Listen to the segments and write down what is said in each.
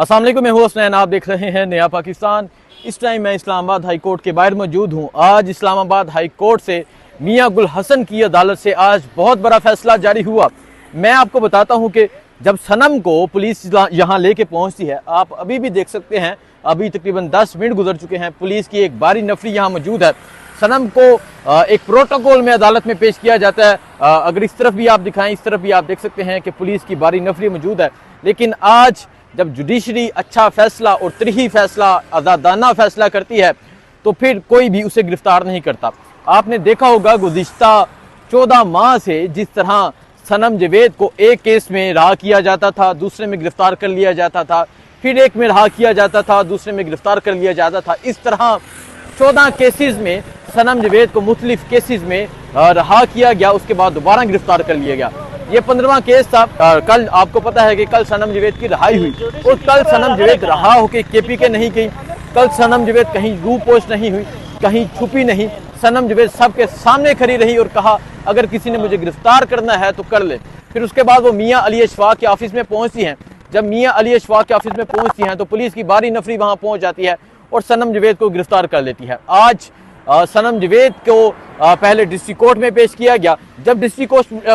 अस्सलाम वालेकुम, मैं हूं हसनैन। आप देख रहे हैं नया पाकिस्तान। इस टाइम मैं इस्लामाबाद हाई कोर्ट के बाहर मौजूद हूं। आज इस्लामाबाद हाई कोर्ट से मियां गुल हसन की अदालत से आज बहुत बड़ा फैसला जारी हुआ। मैं आपको बताता हूं कि जब सनम को पुलिस यहां लेके पहुंचती है, आप अभी भी देख सकते हैं, अभी तकरीबन 10 मिनट गुजर चुके हैं, पुलिस की एक भारी नफरी यहां मौजूद है। सनम को एक प्रोटोकॉल में अदालत में पेश किया जाता है। अगर इस तरफ भी आप दिखाएं, इस तरफ भी आप देख सकते हैं कि पुलिस की भारी नफरी मौजूद है। लेकिन आज जब जुडिशरी अच्छा फैसला और तरीही फैसला, आज़ादाना फैसला करती है, तो फिर कोई भी उसे गिरफ्तार नहीं करता। आपने देखा होगा गुज़िश्ता 14 माह से जिस तरह सनम जवेद को एक केस में रहा किया जाता था, दूसरे में गिरफ्तार कर लिया जाता था, फिर एक में रहा किया जाता था, दूसरे में गिरफ्तार कर लिया जाता था। इस तरह 14 केसेस में सनम जवेद को मुख्तलिफ केसेस में रहा किया गया, उसके बाद दोबारा गिरफ्तार कर लिया गया। ये 15वां केस था। कल आपको पता है कि कल सनम जवेद की रिहाई हुई और कल सनम जवेद रहा होकर केपीके नहीं गई। कल सनम जवेद कहीं रूपोश नहीं हुई, कहीं छुपी नहीं। सनम जवेद सबके सामने खड़ी रही और कहा अगर किसी ने मुझे गिरफ्तार करना है तो कर ले। फिर उसके बाद वो मियां अली अशफाक के ऑफिस में पहुंचती हैं। जब मियां अली अशफाक के ऑफिस में पहुंचती हैं तो पुलिस की भारी नफरी वहां पहुंच जाती है और सनम जवेद को गिरफ्तार कर लेती है। आज सनम जवेद को पहले डिस्ट्रिक्ट कोर्ट में पेश किया गया। जब डिस्ट्रिक्ट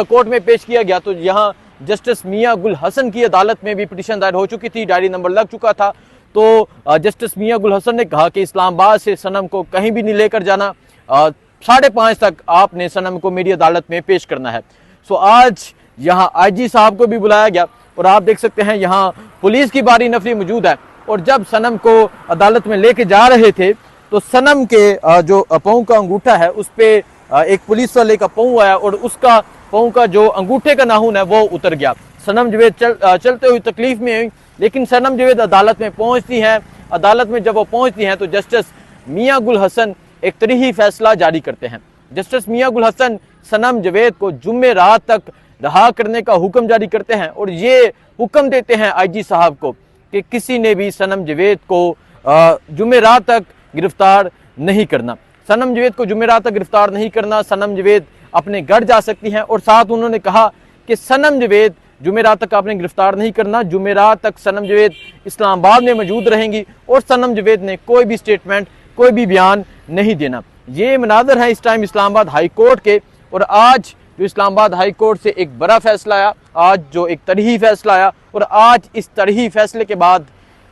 कोर्ट में पेश किया गया तो यहाँ जस्टिस मियां गुल हसन की अदालत में भी पिटीशन दायर हो चुकी थी, डायरी नंबर लग चुका था। तो जस्टिस मियां गुल हसन ने कहा कि इस्लामाबाद से सनम को कहीं भी नहीं लेकर जाना, 5:30 तक आपने सनम को मेरी अदालत में पेश करना है। सो आज यहाँ IG साहब को भी बुलाया गया और आप देख सकते हैं यहाँ पुलिस की भारी नफरी मौजूद है। और जब सनम को अदालत में लेके जा रहे थे तो सनम के जो पाँव का अंगूठा है उस पर एक पुलिस वाले का पाँव आया और उसका पाँव का जो अंगूठे का नाखून है वो उतर गया। सनम जवेद चलते हुए तकलीफ में हुई, लेकिन सनम जवेद अदालत में पहुंचती हैं। अदालत में जब वो पहुंचती हैं तो जस्टिस मियां गुल हसन एक तरीही फैसला जारी करते हैं। जस्टिस मियां गुल हसन सनम जवेद को जुम्मे रात तक रहा करने का हुक्म जारी करते हैं और ये हुक्म देते हैं IG साहब को कि किसी ने भी सनम जवेद को जुम्मे रात तक गिरफ्तार नहीं करना। सनम जवेद को जुमेरात तक गिरफ्तार नहीं करना। सनम जवेद अपने घर जा सकती हैं और साथ उन्होंने कहा कि सनम जवेद जुमेरात तक आपने गिरफ्तार नहीं करना, जुमेरात तक सनम जवेद इस्लामाबाद में मौजूद रहेंगी और सनम जवेद ने कोई भी स्टेटमेंट, कोई भी बयान नहीं देना। ये मनाजर है इस टाइम इस्लामाबाद हाई कोर्ट के। और आज जो इस्लामाबाद हाई कोर्ट से एक बड़ा फैसला आया, आज जो एक तरीही फैसला आया और आज इस तरीही फैसले के बाद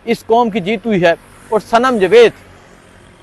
इस कौम की जीत हुई है और सनम जवेद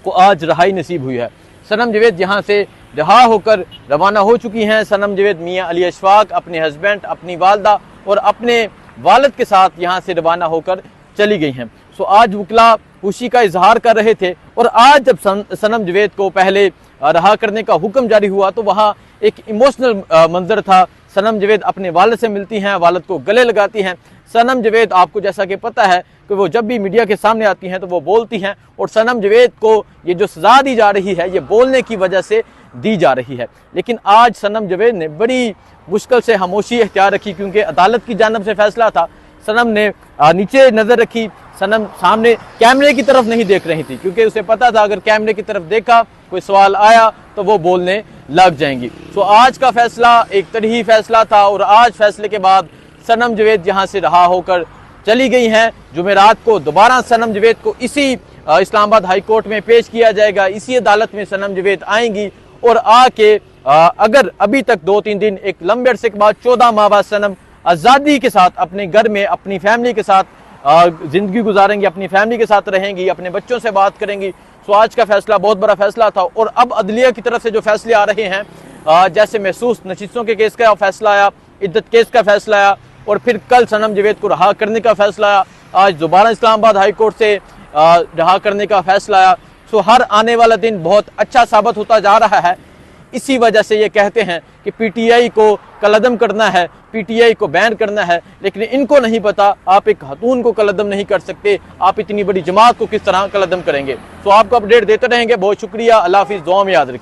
को आज रिहाई नसीब हुई है। सनम जवेद यहाँ से रिहा होकर रवाना हो चुकी हैं। सनम जवेद मियां अली अशफाक अपने हस्बैंड, अपनी वालदा और अपने वालिद के साथ यहाँ से रवाना होकर चली गई हैं। सो आज वकला खुशी का इजहार कर रहे थे और आज जब सनम जवेद को पहले रिहा करने का हुक्म जारी हुआ तो वहाँ एक इमोशनल मंजर था। सनम जवेद अपने वालिद से मिलती हैं, वालिद को गले लगाती हैं। सनम जवेद आपको जैसा कि पता है कि वो जब भी मीडिया के सामने आती हैं तो वो बोलती हैं और सनम जवेद को ये जो सज़ा दी जा रही है ये बोलने की वजह से दी जा रही है। लेकिन आज सनम जवेद ने बड़ी मुश्किल से खामोशी इख्तियार रखी क्योंकि अदालत की जानिब से फैसला था। सनम ने नीचे नज़र रखी, सनम सामने कैमरे की तरफ नहीं देख रही थी क्योंकि उसे पता था अगर कैमरे की तरफ देखा, कोई सवाल आया तो वो बोलने लग जाएंगी। सो आज का फैसला एक तरीही फैसला था और आज फैसले के बाद सनम जवेद यहाँ से रहा होकर चली गई हैं। जुमेरात को दोबारा सनम जवेद को इसी इस्लामाबाद हाई कोर्ट में पेश किया जाएगा। इसी अदालत में सनम जवेद आएंगी और आके अगर अभी तक 2-3 दिन एक लंबे अरसे के बाद 14 माह बाद सनम आज़ादी के साथ अपने घर में अपनी फैमिली के साथ जिंदगी गुजारेंगी, अपनी फैमिली के साथ रहेंगी, अपने बच्चों से बात करेंगी। सो आज का फैसला बहुत बड़ा फैसला था और अब अदलिया की तरफ से जो फैसले आ रहे हैं, जैसे महसूस नशीसों के केस का फैसला आया, इद्दत केस का फैसला आया और फिर कल सनम जवेद को रहा करने का फैसला आया, आज दोबारा इस्लामाबाद हाई कोर्ट से रहा करने का फैसला आया। सो हर आने वाला दिन बहुत अच्छा साबित होता जा रहा है। इसी वजह से ये कहते हैं कि PTI को कलअदम करना है, PTI को बैन करना है, लेकिन इनको नहीं पता आप एक खातून को कलअदम नहीं कर सकते, आप इतनी बड़ी जमात को किस तरह कलअदम करेंगे। तो आपको अपडेट देते रहेंगे। बहुत शुक्रिया। अल्लाह हाफिज़। दुआ में याद रखिए।